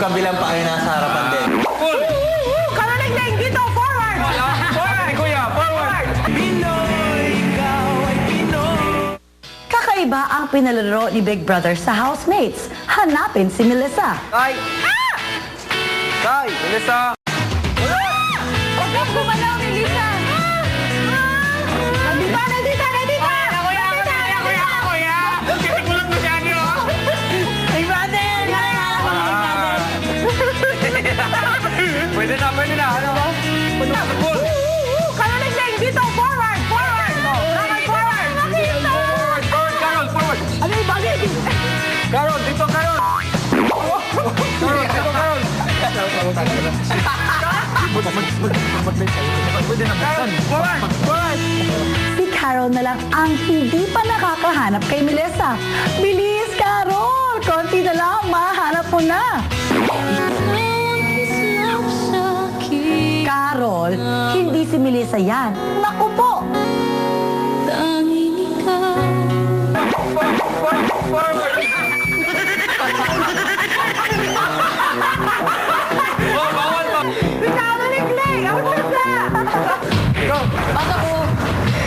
kabilang pa ay nasa harapan din. Cool! Karaling dito, forward! Forward, kuya! Forward! Pinoy, ikaw ay Pinoy. Kakaiba ang pinalaro ni Big Brother sa housemates. Hanapin si Melissa. Tay! Tay! Melissa! Huwag kang gumalaw, Melissa! Nandito! Kuya! Kitik mo lang masyado! Big Brother! Pwede na. Ano ba? Cool! Karaling dito, forward! Forward! Forward! Forward! Carol! Forward! Ano yung bagay? Carol! Dito, Carol! Carol! Dito, Carol! Carol! Forward! Forward! Si Carol na lang ang hindi pa nakakahanap kay Melissa. Bilis, Carol! Konti na lang, mahanap mo na. Carol, hindi si Melissa yan. Naku po! Forward! Oh, bawal pa! Karaling! Ang basta! Go! Baka po!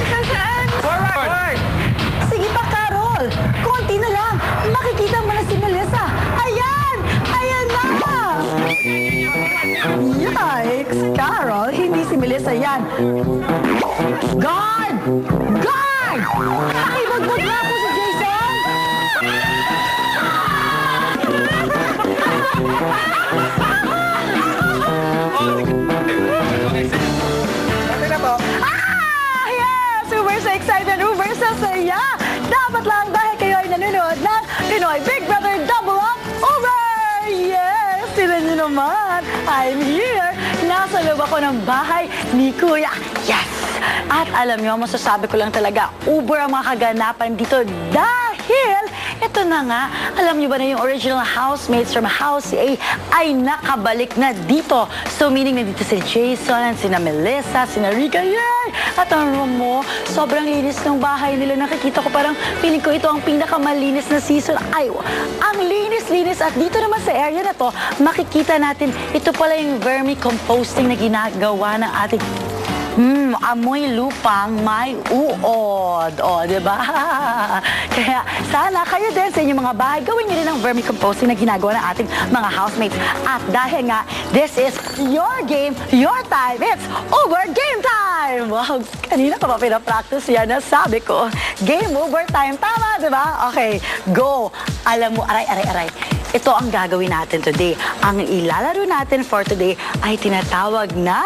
Nasaan? Forward! Sige pa, Carol! Konti na lang! Makikita mo na si Melissa! Ayan! Ayan na! Yikes! Carol, hindi si Melissa yan! Guard! Guard! Pakibagbag na po si Jason! Dati na po. Ah! Yes! Uber so excited! Uber so saya! Dapat lang dahil kayo ay nanonood ng Pinoy Big Brother Double Up Uber! Yes! Sila niyo naman! I'm here! Nasa loob ako ng bahay ni Kuya. Yes! At alam niyo, masasabi ko lang talaga, Uber ang mga kaganapan dito dahil ito na nga, alam niyo ba na yung original housemates from House A ay nakabalik na dito. So meaning nandito si Jason, sina Melissa, sina Rica, yay! At ang room mo, sobrang linis ng bahay nila. Nakikita ko parang feeling ko ito ang pinakamalinis na season. Ay, ang linis-linis. At dito naman sa area na to, makikita natin, ito pala yung vermicomposting na ginagawa ng ating amoy lupang may uod. O, diba? Kaya sana kayo din sa inyong mga bahay, gawin nyo rin ang vermicomposting na ginagawa ng ating mga housemates. At dahil nga, this is your game, your time. It's over game time! Wow, kanina ko pa pinapractice yan. Sabi ko, game over time. Tama, diba? Okay, go. Alam mo, aray. Ito ang gagawin natin today. Ang ilalaro natin for today ay tinatawag na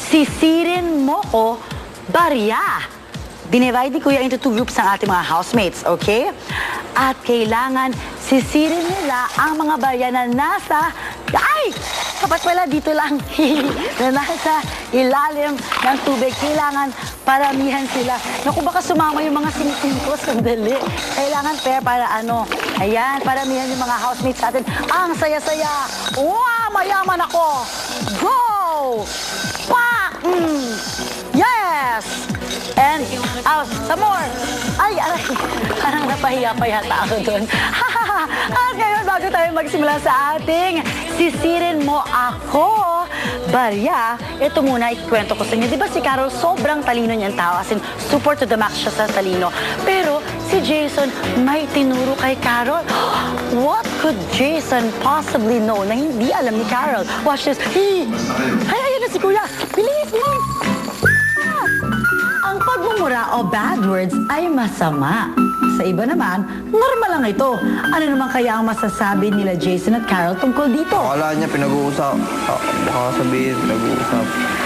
Sisirin Mo Ko Barya. Dinivide ni Kuya into two groups ang ating mga housemates, okay? At kailangan sisirin nila ang mga barya na nasa... Ay! Kapat pala dito lang. Na nasa ilalim ng tubig. Kailangan paramihan sila. Naku, baka sumama yung mga sinisin ko. Sandali. Kailangan pair para ano. Ayan, paramihan yung mga housemates natin. Ang saya-saya. Wow! Mayaman ako! Go! Pak! Yes! And, some more. Ay, parang napahiya pa yata ako doon. At ngayon, bago tayo magsimula sa ating Sisirin Mo Ako Barya, ito muna ikwento ko sa inyo. Di ba si Carol, sobrang talino niyang tao. As in, super to the max siya sa talino. Pero si Jason, may tinuro kay Carol. What could Jason possibly know na hindi alam ni Carol? Watch this. Ay, ayun na si Kuya. Bilis! Ang pagmumura o bad words ay masama. Sa iba naman, normal lang ito. Ano naman kaya ang masasabi nila Jason at Carol tungkol dito? Akala niya pinag-uusap. Baka sabihin pinag-uusap.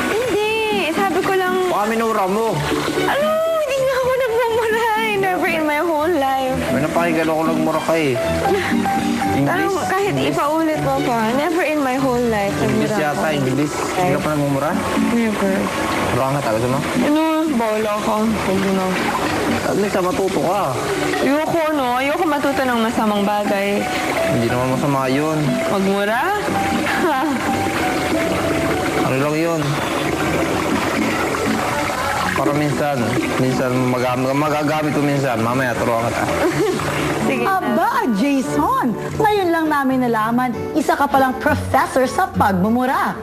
Hindi, sabi ko lang, Baka minura mo. ano, hindi nga ako nagmamura. Never in my whole life. May napakinggan ako nagmura ka eh. Pero kahit ipaulit mo pa, never in my whole life. English nagmura yata, ako. English. Hindi ka pa nagmumura? Never. Wala nga talaga no? Ano, bawala ka. Huwag na. At least matuto ka. Ayoko, no? Ayoko matuto ng masamang bagay. Hindi naman masama yun. Magmura? Ha? Ano lang yun? Parang minsan. Minsan magagamit ko minsan. Mamaya turuan kita. Sige. Aba, Jason! Ngayon lang namin nalaman, isa ka palang professor sa pagmumura.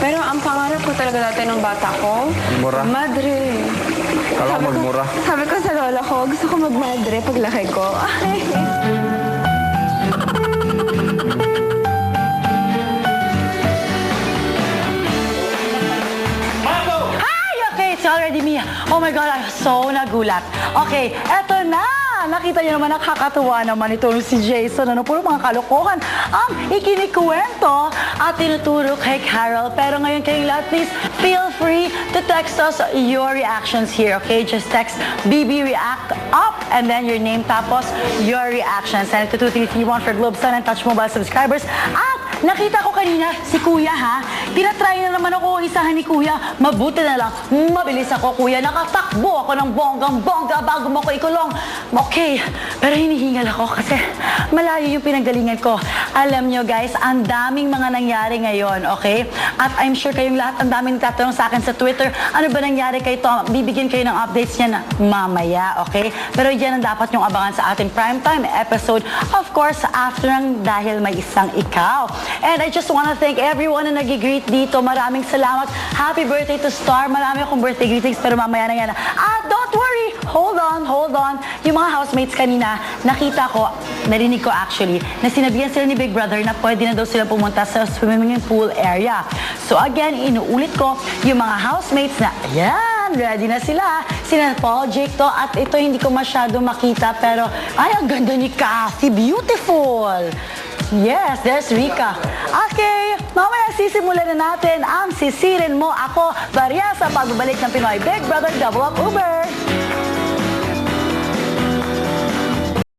Pero ang pangarap ko talaga dati nung bata ko, Mura? madre. Kala ko magmura. Sabi ko sa lola ko, gusto ko magmadre paglaki ko. Hi! Okay, it's already me. Oh my God, I'm so nagulat. Okay, eto na! Nakita niyo naman, nakakatuwa naman ito si Jason. Ano, puro mga kalokohan ang ikinikwento at tinuturo kay Carol. Pero ngayon kayong lahat, please feel free to text us your reactions here, okay? Just text BB React up and then your name tapos your reaction. Send it to 2331 for Globe Sun and Touch Mobile subscribers. At nakita ko kanina si Kuya, ha? Tinatry na naman ako isahan ni Kuya. Mabuti na lang, mabilis ako, Kuya. Nakatakbo ako ng bonggang-bongga bago mo ko ikulong. Okay, pero hinihingal ako kasi malayo yung pinanggalingan ko. Alam nyo guys, ang daming mga nangyari ngayon, okay? At I'm sure kayong lahat, ang daming tatanong sa akin sa Twitter, ano ba nangyari kay Tom? Bibigyan kayo ng updates niya na mamaya, okay? Pero yan ang dapat nyong abangan sa ating primetime episode. Of course, after ng Dahil May Isang Ikaw. And I just wanna thank everyone na nag-greet dito. Maraming salamat. Happy birthday to Star. Marami akong birthday greetings pero mamaya na yan. At don't worry, hold on. Yung mga housemates kanina, nakita ko, narinig ko actually, na sinabihan sila ni Big Brother na pwede na daw sila pumunta sa swimming pool area. So again, inuulit ko, yung mga housemates na, ayan, ready na sila. Sina Paul, Jake to, at ito hindi ko masyado makita, pero ay, ang ganda ni Cassie, beautiful! Yes, there's Rika. Okay, mamaya sisimulan na natin ang Sisirin Mo Ako, barya sa pagbabalik ng Pinoy Big Brother Double Up Uber.